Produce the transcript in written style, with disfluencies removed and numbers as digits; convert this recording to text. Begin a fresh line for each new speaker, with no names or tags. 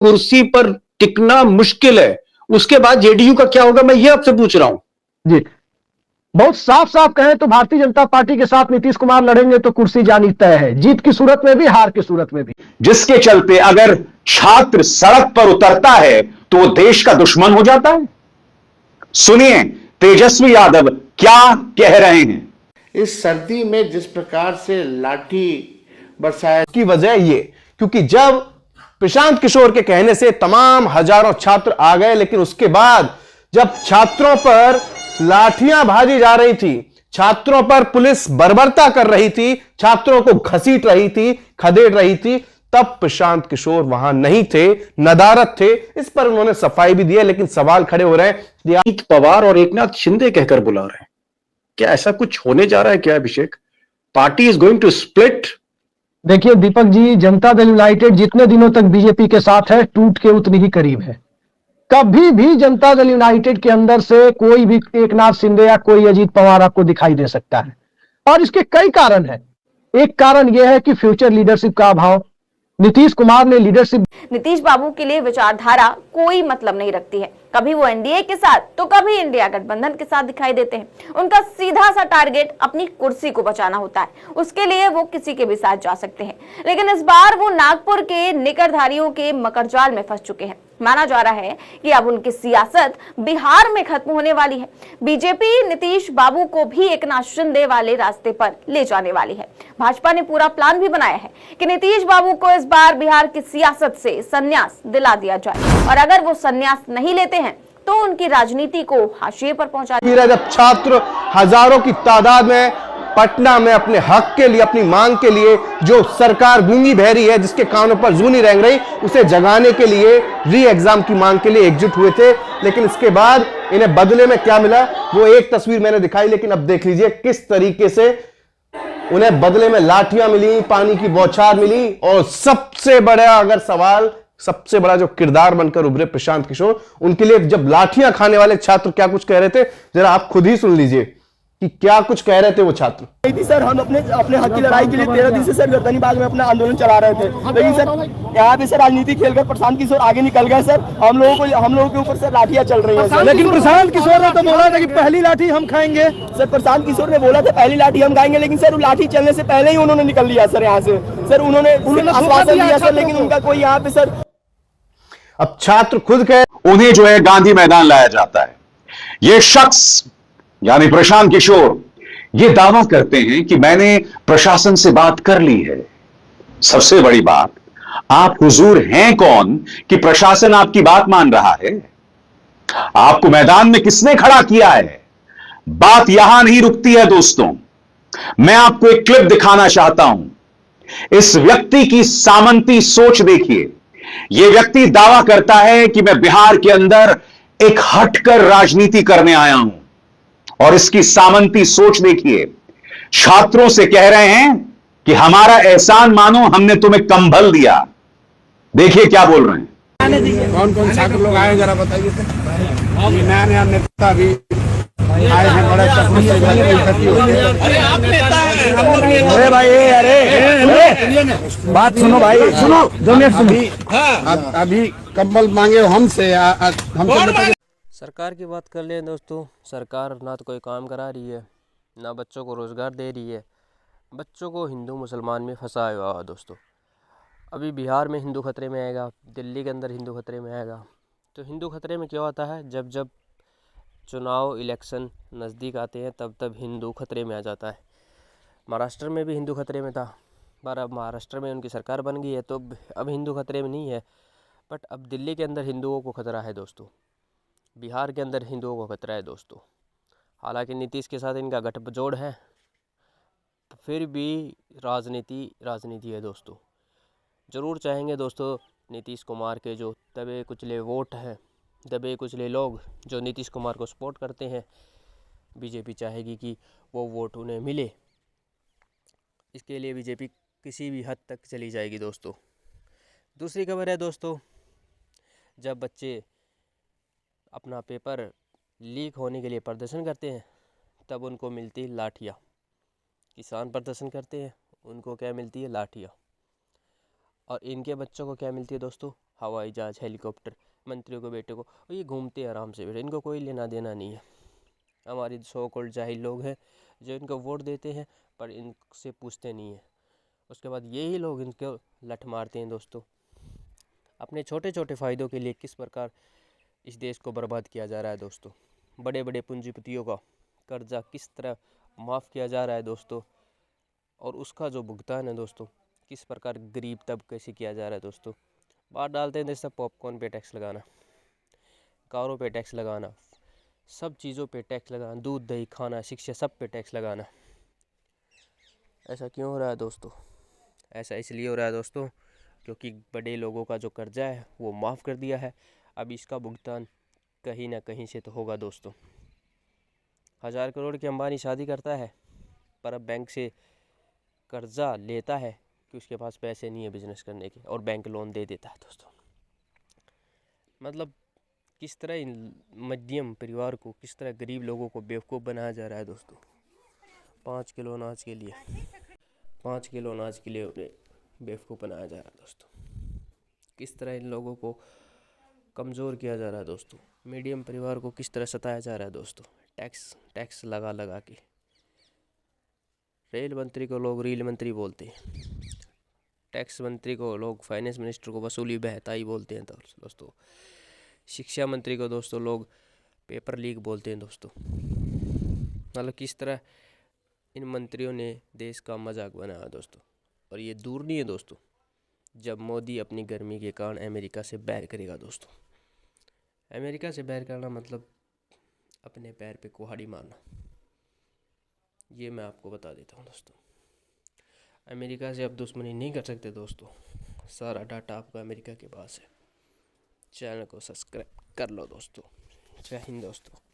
कुर्सी पर टिकना मुश्किल है, उसके बाद जेडीयू का क्या होगा, मैं ये आपसे पूछ रहा हूं।
जी, बहुत साफ साफ कहें तो भारतीय जनता पार्टी के साथ नीतीश कुमार लड़ेंगे तो कुर्सी जानी तय है, जीत की सूरत में भी, हार की सूरत में भी।
जिसके चलते अगर छात्र सड़क पर उतरता है तो वो देश का दुश्मन हो जाता है। सुनिए तेजस्वी यादव क्या कह रहे हैं।
इस सर्दी में जिस प्रकार से लाठी बरसाया
की वजह ये, क्योंकि जब प्रशांत किशोर के कहने से तमाम हजारों छात्र आ गए, लेकिन उसके बाद जब छात्रों पर लाठियां भाजी जा रही थी, छात्रों पर पुलिस बर्बरता कर रही थी, छात्रों को घसीट रही थी, खदेड़ रही थी, तब प्रशांत किशोर वहां नहीं थे, नदारत थे। इस पर उन्होंने सफाई भी दी है, लेकिन सवाल खड़े हो रहे हैं,
अजीत पवार और एकनाथ शिंदे कहकर बुला रहे हैं, क्या ऐसा कुछ होने जा रहा है क्या Abhishek? Party is going to split.
देखिए दीपक जी, जनता दल यूनाइटेड जितने दिनों तक बीजेपी के साथ है, टूट के उतनी ही करीब है। कभी भी जनता दल यूनाइटेड के अंदर से कोई भी एकनाथ शिंदे या कोई अजीत पवार आपको दिखाई दे सकता है, और इसके कई कारण हैं। एक कारण यह है कि फ्यूचर लीडरशिप का अभाव। नीतीश कुमार ने लीडरशिप,
नीतीश बाबू के लिए विचारधारा कोई मतलब नहीं रखती है। कभी वो एनडीए के साथ तो कभी इंडिया गठबंधन के साथ दिखाई देते हैं। उनका सीधा सा टारगेट अपनी कुर्सी को बचाना होता है, उसके लिए वो किसी के भी साथ जा सकते हैं। लेकिन इस बार वो नागपुर के निकरधारियों के मकरजाल में फंस चुके हैं। माना जा रहा है कि अब उनकी सियासत बिहार में खत्म होने वाली है। बीजेपी नीतीश बाबू को भी एकनाथ शिंदे वाले रास्ते पर ले जाने वाली है। भाजपा ने पूरा प्लान भी बनाया है कि नीतीश बाबू को इस बार बिहार की सियासत से संन्यास दिला दिया जाए, और अगर वो संन्यास नहीं लेते हैं तो उनकी राजनीति को हाशिए पर पहुंचा दिया।
जब छात्र हजारों की तादाद में पटना में अपने हक के लिए, अपनी मांग के लिए, जो सरकार गूंगी बहरी है, जिसके कानों पर जूनी रेंग रही, उसे जगाने के लिए री एग्जाम की मांग के लिए एकजुट हुए थे। लेकिन इसके बाद इन्हें बदले में क्या मिला, वो एक तस्वीर मैंने दिखाई, लेकिन अब देख लीजिए किस तरीके से उन्हें बदले में लाठियां मिली, पानी की बौछार मिली, और सबसे बड़ा अगर सवाल, सबसे बड़ा जो किरदार बनकर उभरे प्रशांत किशोर, उनके लिए जब लाठियां खाने वाले छात्र क्या कुछ कह रहे थे, जरा आप खुद ही सुन लीजिए कि क्या कुछ कह रहे थे वो छात्र।
सर हम अपने हक की लड़ाई के लिए 13 दिन से सर गर्दनी बाग में अपना आंदोलन चला रहे थे, लेकिन सर यहाँ पे सर राजनीति खेलकर प्रशांत किशोर आगे निकल गए। सर हम लोगों के ऊपर सर लाठियां चल रही हैं।
लेकिन प्रशांत किशोर ने तो बोला था कि पहली लाठी हम खाएंगे।
सर प्रशांत किशोर ने बोला था पहली लाठी हम खाएंगे, लेकिन सर लाठी चलने से पहले ही उन्होंने निकल लिया सर यहाँ से। सर उन्होंने आश्वासन दिया सर, लेकिन उनका कोई यहाँ पे सर।
अब छात्र खुद कह,
उन्हें जो है गांधी मैदान लाया जाता है। ये शख्स यानी प्रशांत किशोर ये दावा करते हैं कि मैंने प्रशासन से बात कर ली है। सबसे बड़ी बात, आप हुजूर हैं कौन कि प्रशासन आपकी बात मान रहा है? आपको मैदान में किसने खड़ा किया है? बात यहां नहीं रुकती है दोस्तों। मैं आपको एक क्लिप दिखाना चाहता हूं। इस व्यक्ति की सामंती सोच देखिए। यह व्यक्ति दावा करता है कि मैं बिहार के अंदर एक हटकर राजनीति करने आया हूं, और इसकी सामंती सोच देखिए। छात्रों से कह रहे हैं कि हमारा एहसान मानो, हमने तुम्हें कंबल दिया। देखिए क्या बोल रहे हैं।
कौन कौन छात्र लोग आए जरा बताइए। नया नया नेता भी आए हैं, बड़े
अरे भाई, अरे बात सुनो भाई, सुनो
अभी कंबल मांगे हमसे, हमसे।
सरकार की बात कर लें दोस्तों, सरकार ना तो कोई काम करा रही है, ना बच्चों को रोज़गार दे रही है, बच्चों को हिंदू मुसलमान में फंसाया हुआ है दोस्तों। अभी बिहार में हिंदू खतरे में आएगा, दिल्ली के अंदर हिंदू खतरे में आएगा। तो हिंदू खतरे में क्या होता है, जब जब चुनाव इलेक्शन नज़दीक आते हैं तब तब हिंदू खतरे में आ जाता है। महाराष्ट्र में भी हिंदू खतरे में था, पर अब महाराष्ट्र में उनकी सरकार बन गई है तो अब हिंदू खतरे में नहीं है। बट अब दिल्ली के अंदर हिंदुओं को खतरा है दोस्तों, बिहार के अंदर हिंदुओं को खतरा है दोस्तों। हालांकि नीतीश के साथ इनका गठजोड़ है, फिर भी राजनीति है दोस्तों। ज़रूर चाहेंगे दोस्तों नीतीश कुमार के जो दबे कुचले वोट हैं, दबे कुचले लोग जो नीतीश कुमार को सपोर्ट करते हैं, बीजेपी चाहेगी कि वो वोट उन्हें मिले। इसके लिए बीजेपी किसी भी हद तक चली जाएगी दोस्तों। दूसरी खबर है दोस्तों, जब बच्चे अपना पेपर लीक होने के लिए प्रदर्शन करते हैं तब उनको मिलती लाठियाँ। किसान प्रदर्शन करते हैं, उनको क्या मिलती है, लाठियाँ। और इनके बच्चों को क्या मिलती है दोस्तों, हवाई जहाज़, हेलीकॉप्टर, मंत्रियों के बेटे को, और ये घूमते आराम से बैठे, इनको कोई लेना देना नहीं है। हमारे सो कॉल्ड जाहिल लोग हैं जो इनको वोट देते हैं पर इनसे पूछते नहीं हैं। उसके बाद यही लोग इनको लठ मारते हैं दोस्तों। अपने छोटे छोटे फ़ायदों के लिए किस प्रकार इस देश को बर्बाद किया जा रहा है दोस्तों। बड़े बड़े पूंजीपतियों का कर्जा किस तरह माफ़ किया जा रहा है दोस्तों, और उसका जो भुगतान है दोस्तों किस प्रकार गरीब तबके से किया जा रहा है दोस्तों। बात डालते हैं जैसे पॉपकॉर्न पे टैक्स लगाना, कारों पे टैक्स लगाना, सब चीज़ों पे टैक्स लगाना, दूध दही खाना शिक्षा सब पे टैक्स लगाना। ऐसा क्यों हो रहा है दोस्तों? ऐसा इसलिए हो रहा है दोस्तों क्योंकि बड़े लोगों का जो कर्जा है वो माफ़ कर दिया है। अब इसका भुगतान कहीं ना कहीं से तो होगा दोस्तों। 1000 करोड़ की अंबानी शादी करता है पर अब बैंक से कर्जा लेता है कि उसके पास पैसे नहीं है बिजनेस करने के, और बैंक लोन दे देता है दोस्तों। मतलब किस तरह इन मध्यम परिवार को, किस तरह गरीब लोगों को बेवकूफ़ बनाया जा रहा है दोस्तों। 5 किलो अनाज के लिए उन्हें बेवकूफ़ बनाया जा रहा है दोस्तों। किस तरह इन लोगों को कमज़ोर किया जा रहा है दोस्तों। मीडियम परिवार को किस तरह सताया जा रहा है दोस्तों, टैक्स लगा लगा के। रेल मंत्री को लोग रील मंत्री बोलते हैं, टैक्स मंत्री को लोग फाइनेंस मिनिस्टर को वसूली बहता ही बोलते हैं दोस्तों। शिक्षा मंत्री को दोस्तों लोग पेपर लीक बोलते हैं दोस्तों। मतलब किस तरह इन मंत्रियों ने देश का मजाक बनाया दोस्तों। और ये दूर नहीं है दोस्तों जब मोदी अपनी गर्मी के कारण अमेरिका से बैर करेगा दोस्तों। अमेरिका से बैर करना मतलब अपने पैर पे कुल्हाड़ी मारना, ये मैं आपको बता देता हूँ दोस्तों। अमेरिका से आप दुश्मनी नहीं कर सकते दोस्तों, सारा डाटा आपका अमेरिका के पास है। चैनल को सब्सक्राइब कर लो दोस्तों। जय हिंद दोस्तों।